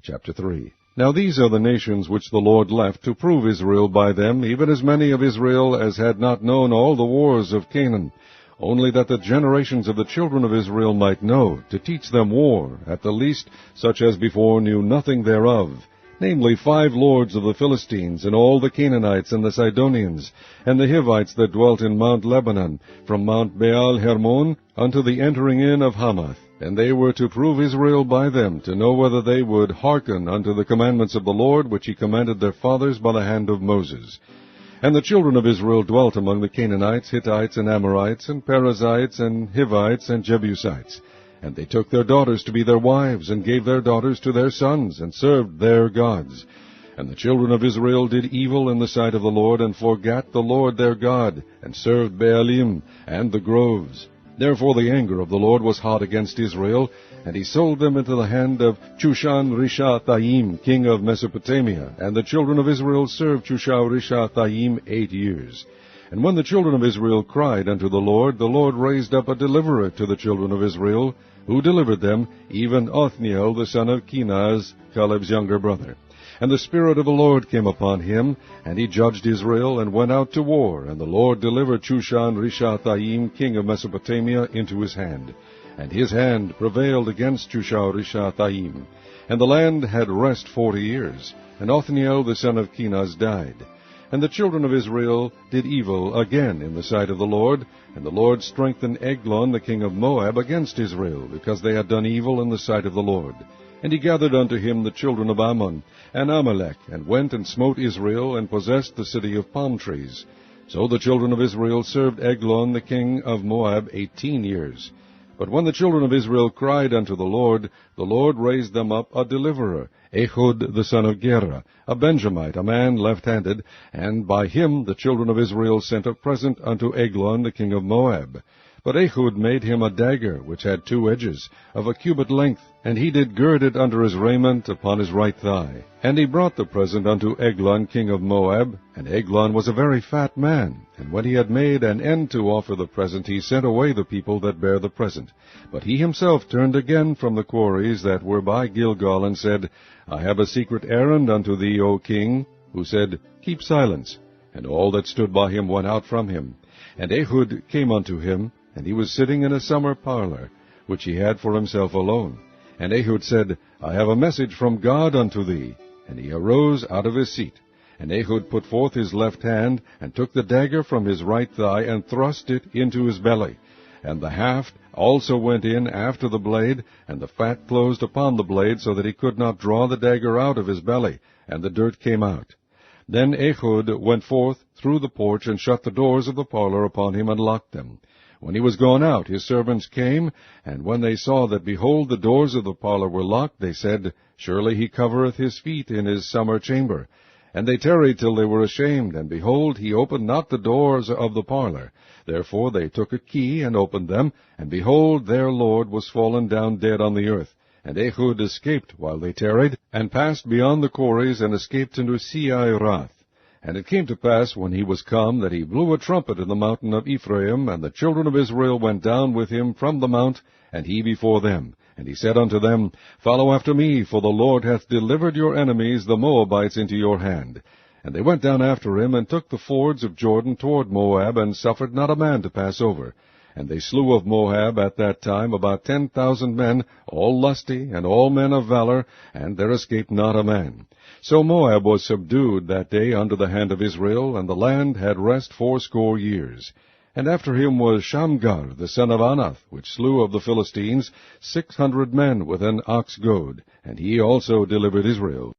Chapter 3. Now these are the nations which the Lord left to prove Israel by them, even as many of Israel as had not known all the wars of Canaan, only that the generations of the children of Israel might know, to teach them war, at the least such as before knew nothing thereof, namely 5 lords of the Philistines, and all the Canaanites, and the Sidonians, and the Hivites that dwelt in Mount Lebanon, from Mount Baal Hermon unto the entering in of Hamath. And they were to prove Israel by them, to know whether they would hearken unto the commandments of the Lord, which he commanded their fathers by the hand of Moses. And the children of Israel dwelt among the Canaanites, Hittites, and Amorites, and Perizzites, and Hivites, and Jebusites. And they took their daughters to be their wives, and gave their daughters to their sons, and served their gods. And the children of Israel did evil in the sight of the Lord, and forgat the Lord their God, and served Baalim and the groves. Therefore the anger of the Lord was hot against Israel, and he sold them into the hand of Chushan-Rishathaim, king of Mesopotamia. And the children of Israel served Chushan-Rishathaim 8 years. And when the children of Israel cried unto the Lord raised up a deliverer to the children of Israel, who delivered them, even Othniel the son of Kenaz, Caleb's younger brother. And the Spirit of the Lord came upon him, and he judged Israel, and went out to war. And the Lord delivered Chushan-Rishathaim, king of Mesopotamia, into his hand. And his hand prevailed against Chushan-Rishathaim. And the land had rest 40 years. And Othniel the son of Kenaz died. And the children of Israel did evil again in the sight of the Lord. And the Lord strengthened Eglon the king of Moab against Israel, because they had done evil in the sight of the Lord. And he gathered unto him the children of Ammon and Amalek, and went and smote Israel, and possessed the city of palm trees. So the children of Israel served Eglon the king of Moab 18 years. But when the children of Israel cried unto the Lord raised them up a deliverer, Ehud the son of Gera, a Benjamite, a man left-handed, and by him the children of Israel sent a present unto Eglon the king of Moab. But Ehud made him a dagger, which had 2 edges, of a cubit length, and he did gird it under his raiment upon his right thigh. And he brought the present unto Eglon king of Moab, and Eglon was a very fat man. And when he had made an end to offer the present, he sent away the people that bare the present. But he himself turned again from the quarries that were by Gilgal, and said, I have a secret errand unto thee, O king. Who said, Keep silence. And all that stood by him went out from him. And Ehud came unto him, and he was sitting in a summer parlor, which he had for himself alone. And Ehud said, I have a message from God unto thee. And he arose out of his seat. And Ehud put forth his left hand, and took the dagger from his right thigh, and thrust it into his belly. And the haft also went in after the blade, and the fat closed upon the blade, so that he could not draw the dagger out of his belly, and the dirt came out. Then Ehud went forth through the porch, and shut the doors of the parlor upon him, and locked them. When he was gone out, his servants came, and when they saw that, behold, the doors of the parlor were locked, they said, Surely he covereth his feet in his summer chamber. And they tarried till they were ashamed, and behold, he opened not the doors of the parlor. Therefore they took a key, and opened them, and behold, their lord was fallen down dead on the earth. And Ehud escaped while they tarried, and passed beyond the quarries, and escaped into Seirath. And it came to pass, when he was come, that he blew a trumpet in the mountain of Ephraim, and the children of Israel went down with him from the mount, and he before them. And he said unto them, Follow after me, for the Lord hath delivered your enemies, the Moabites, into your hand. And they went down after him, and took the fords of Jordan toward Moab, and suffered not a man to pass over. And they slew of Moab at that time about 10,000 men, all lusty, and all men of valor, and there escaped not a man. So Moab was subdued that day under the hand of Israel, and the land had rest 80 years. And after him was Shamgar the son of Anath, which slew of the Philistines 600 men with an ox goad, and he also delivered Israel.